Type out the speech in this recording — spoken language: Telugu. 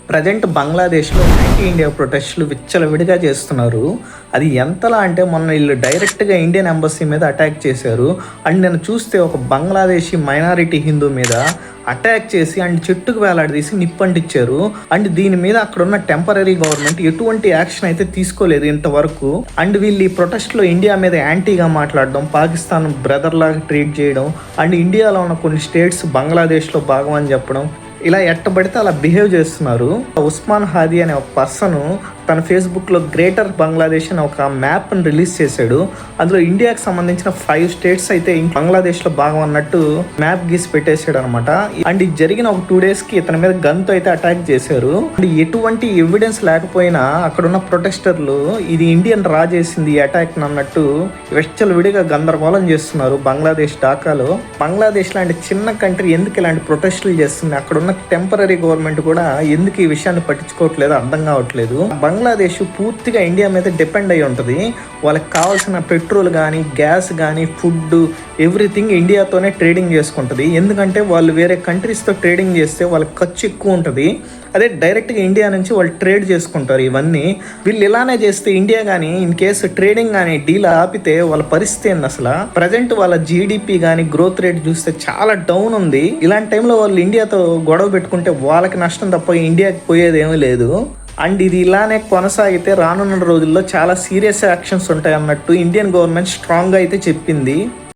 ప్రజెంట్ బంగ్లాదేశ్లో యాంటీ ఇండియా ప్రొటెస్టులు విచ్చలవిడిగా చేస్తున్నారు. అది ఎంతలా అంటే మొన్న వీళ్ళు డైరెక్ట్గా ఇండియన్ ఎంబసీ మీద అటాక్ చేశారు. అండ్ నేను చూస్తే ఒక బంగ్లాదేశీ మైనారిటీ హిందూ మీద అటాక్ చేసి అండ్ చెట్టుకు వేలాడదీసి నిప్పంటించారు. అండ్ దీని మీద అక్కడ ఉన్న టెంపరీ గవర్నమెంట్ ఎటువంటి యాక్షన్ అయితే తీసుకోలేదు ఇంతవరకు. అండ్ వీళ్ళు ఈ ప్రొటెస్ట్లో ఇండియా మీద యాంటీగా మాట్లాడడం, పాకిస్తాన్ బ్రదర్ లాగా ట్రీట్ చేయడం, అండ్ ఇండియాలో ఉన్న కొన్ని స్టేట్స్ బంగ్లాదేశ్లో భాగం అని చెప్పడం, ఇలా ఎట్టబడితే అలా బిహేవ్ చేస్తున్నారు. ఉస్మాన్ హాదీ అనే ఒక పర్సన్ తన ఫేస్బుక్లో గ్రేటర్ బంగ్లాదేశ్ అని ఒక మ్యాప్ని రిలీజ్ చేశాడు. అందులో ఇండియాకి సంబంధించిన 5 స్టేట్స్ అయితే బంగ్లాదేశ్లో భాగం అన్నట్టు మ్యాప్ గీసి పెట్టేశాడు అనమాట. అండ్ ఇది జరిగిన ఒక 2 డేస్కి ఇతని మీద గన్తో అయితే అటాక్ చేశారు. అండ్ ఎటువంటి ఎవిడెన్స్ లేకపోయినా అక్కడున్న ప్రొటెస్టర్లు ఇది ఇండియన్ రా చేసింది ఈ అటాక్ అన్నట్టు విడిగా గందరగోళం చేస్తున్నారు బంగ్లాదేశ్ ఢాకాలో. బంగ్లాదేశ్ లాంటి చిన్న కంట్రీ ఎందుకు ఇలాంటి ప్రొటెస్టులు చేస్తుంది? అక్కడున్న టెంపరీ గవర్నమెంట్ కూడా ఎందుకు ఈ విషయాన్ని పట్టించుకోవట్లేదు అర్థం కావట్లేదు. బంగ్లాదేశ్ పూర్తిగా ఇండియా మీద డిపెండ్ అయి ఉంటుంది. వాళ్ళకి కావాల్సిన పెట్రోల్ కానీ, గ్యాస్ కానీ, ఫుడ్, ఎవ్రీథింగ్ ఇండియాతోనే ట్రేడింగ్ చేసుకుంటుంది. ఎందుకంటే వాళ్ళు వేరే కంట్రీస్తో ట్రేడింగ్ చేస్తే వాళ్ళకి ఖర్చు ఎక్కువ ఉంటుంది. అదే డైరెక్ట్గా ఇండియా నుంచి వాళ్ళు ట్రేడ్ చేసుకుంటారు. ఇవన్నీ వీళ్ళు ఇలానే చేస్తే ఇండియా కానీ ఇన్ కేసు ట్రేడింగ్ కానీ డీల్ ఆపితే వాళ్ళ పరిస్థితి ఏంది అసలు? ప్రజెంట్ వాళ్ళ జీడిపి కానీ గ్రోత్ రేట్ చూస్తే చాలా డౌన్ ఉంది. ఇలాంటి టైంలో వాళ్ళు ఇండియాతో గొడవ పెట్టుకుంటే వాళ్ళకి నష్టం తప్ప ఇండియాకి పోయేది ఏమీ లేదు. అండ్ ఇది ఇలానే కొనసాగితే రానున్న రోజుల్లో చాలా సీరియస్ యాక్షన్స్ ఉంటాయి అన్నట్టు ఇండియన్ గవర్నమెంట్ స్ట్రాంగ్గా అయితే చెప్పింది.